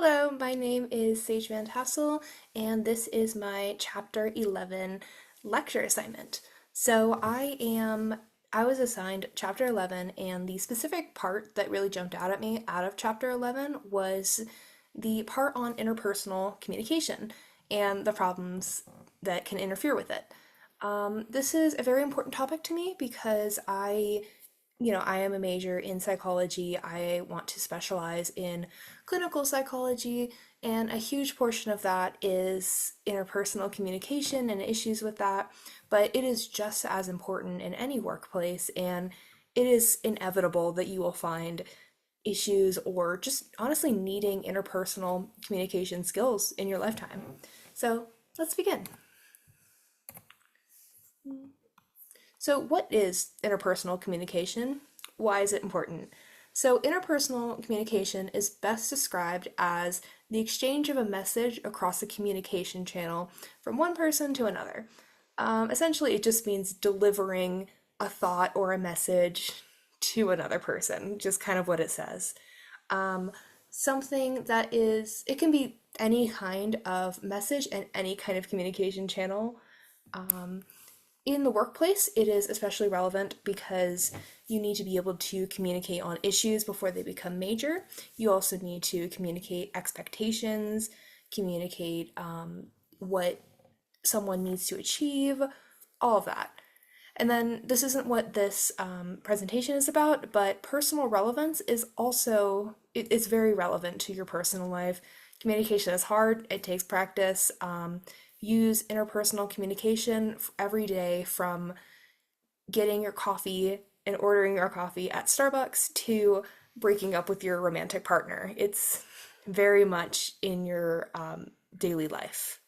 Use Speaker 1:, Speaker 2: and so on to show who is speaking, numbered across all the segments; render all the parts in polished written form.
Speaker 1: Hello, my name is Sage Van Tassel, and this is my Chapter 11 lecture assignment. I was assigned Chapter 11, and the specific part that really jumped out at me out of Chapter 11 was the part on interpersonal communication and the problems that can interfere with it. This is a very important topic to me because I am a major in psychology. I want to specialize in clinical psychology, and a huge portion of that is interpersonal communication and issues with that. But it is just as important in any workplace, and it is inevitable that you will find issues or just honestly needing interpersonal communication skills in your lifetime. So let's begin. So, what is interpersonal communication? Why is it important? So, interpersonal communication is best described as the exchange of a message across a communication channel from one person to another. Essentially, it just means delivering a thought or a message to another person, just kind of what it says. Um, Something that it can be any kind of message and any kind of communication channel. In the workplace, it is especially relevant because you need to be able to communicate on issues before they become major. You also need to communicate expectations, communicate what someone needs to achieve, all of that. And then this isn't what this presentation is about, but personal relevance is also, it's very relevant to your personal life. Communication is hard, it takes practice. Use interpersonal communication every day, from getting your coffee and ordering your coffee at Starbucks to breaking up with your romantic partner. It's very much in your daily life.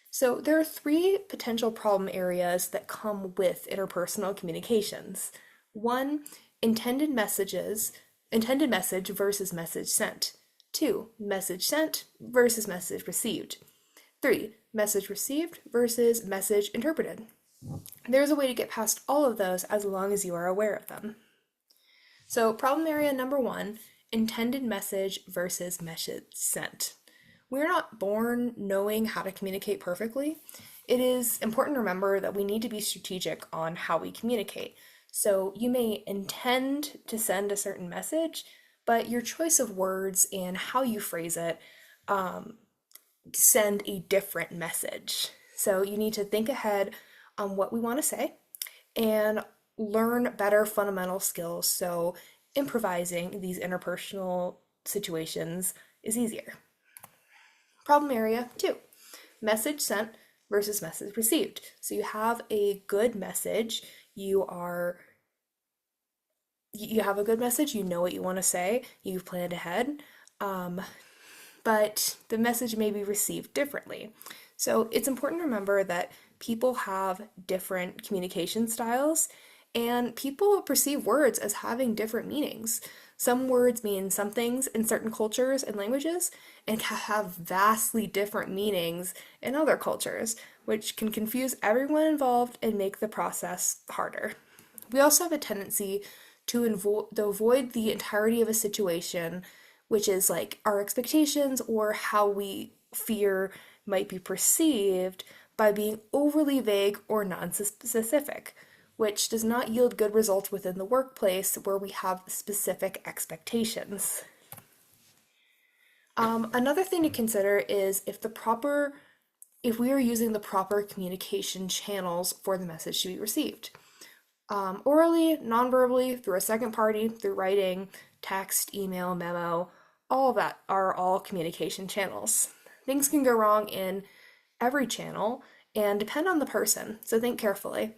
Speaker 1: So there are three potential problem areas that come with interpersonal communications. One, intended intended message versus message sent. Two, message sent versus message received. Three, message received versus message interpreted. There's a way to get past all of those as long as you are aware of them. So, problem area number one, intended message versus message sent. We're not born knowing how to communicate perfectly. It is important to remember that we need to be strategic on how we communicate. So, you may intend to send a certain message, but your choice of words and how you phrase it send a different message. So you need to think ahead on what we want to say and learn better fundamental skills so improvising these interpersonal situations is easier. Problem area two, message sent versus message received. So you have a good message, you have a good message, you know what you want to say, you've planned ahead. But the message may be received differently. So it's important to remember that people have different communication styles, and people perceive words as having different meanings. Some words mean some things in certain cultures and languages and can have vastly different meanings in other cultures, which can confuse everyone involved and make the process harder. We also have a tendency to avoid the entirety of a situation, which is like our expectations or how we fear might be perceived, by being overly vague or non-specific, which does not yield good results within the workplace where we have specific expectations. Another thing to consider is if we are using the proper communication channels for the message to be received. Orally, non-verbally, through a second party, through writing, text, email, memo, all of that are all communication channels. Things can go wrong in every channel and depend on the person, so think carefully.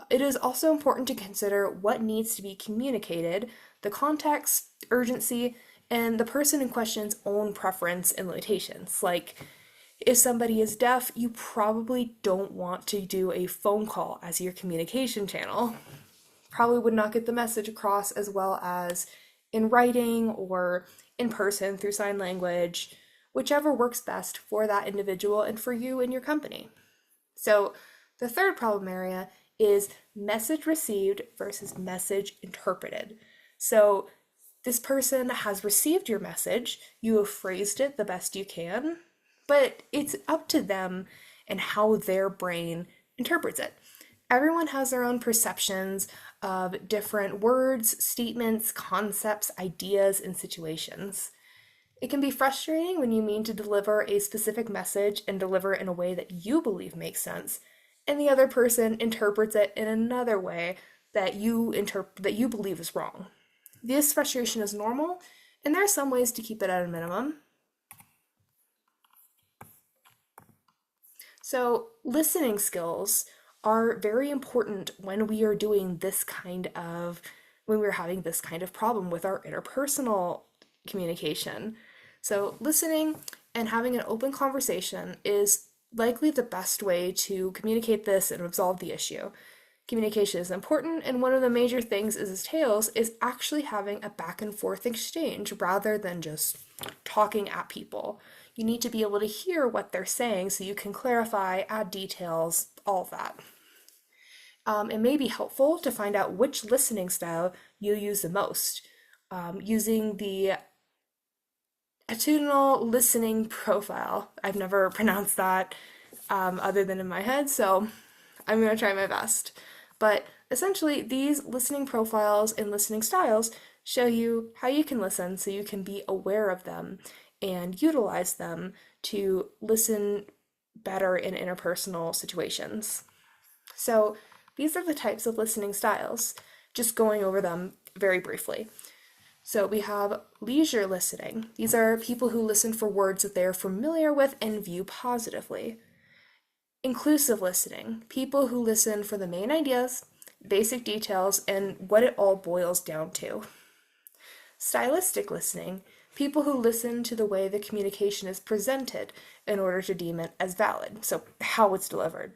Speaker 1: It is also important to consider what needs to be communicated, the context, urgency, and the person in question's own preference and limitations. Like, if somebody is deaf, you probably don't want to do a phone call as your communication channel. Probably would not get the message across as well as in writing or in person through sign language, whichever works best for that individual and for you and your company. So the third problem area is message received versus message interpreted. So This person has received your message, you have phrased it the best you can, but it's up to them and how their brain interprets it. Everyone has their own perceptions of different words, statements, concepts, ideas, and situations. It can be frustrating when you mean to deliver a specific message and deliver it in a way that you believe makes sense, and the other person interprets it in another way that you believe is wrong. This frustration is normal, and there are some ways to keep it at a minimum. So, listening skills are very important when we are doing this kind of when we're having this kind of problem with our interpersonal communication. So, listening and having an open conversation is likely the best way to communicate this and resolve the issue. Communication is important, and one of the major things is entails is actually having a back and forth exchange rather than just talking at people. You need to be able to hear what they're saying so you can clarify, add details, all of that. It may be helpful to find out which listening style you use the most. Using the attitudinal listening profile. I've never pronounced that other than in my head, so I'm going to try my best. But essentially, these listening profiles and listening styles show you how you can listen so you can be aware of them and utilize them to listen better in interpersonal situations. So, these are the types of listening styles, just going over them very briefly. So we have leisure listening. These are people who listen for words that they are familiar with and view positively. Inclusive listening, people who listen for the main ideas, basic details, and what it all boils down to. Stylistic listening, people who listen to the way the communication is presented in order to deem it as valid, so how it's delivered.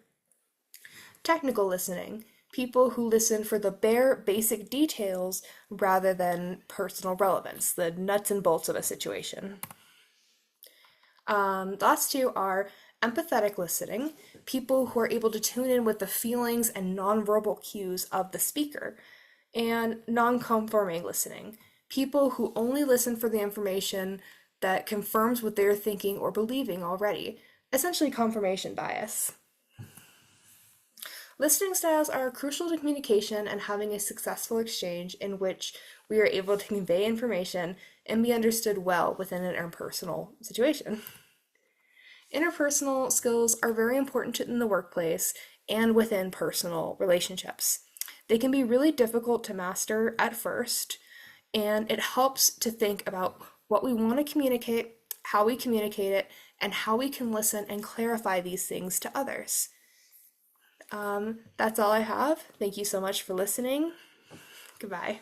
Speaker 1: Technical listening, people who listen for the bare basic details rather than personal relevance, the nuts and bolts of a situation. The last two are empathetic listening, people who are able to tune in with the feelings and nonverbal cues of the speaker, and non-conforming listening, people who only listen for the information that confirms what they're thinking or believing already, essentially confirmation bias. Listening styles are crucial to communication and having a successful exchange in which we are able to convey information and be understood well within an interpersonal situation. Interpersonal skills are very important in the workplace and within personal relationships. They can be really difficult to master at first, and it helps to think about what we want to communicate, how we communicate it, and how we can listen and clarify these things to others. That's all I have. Thank you so much for listening. Goodbye.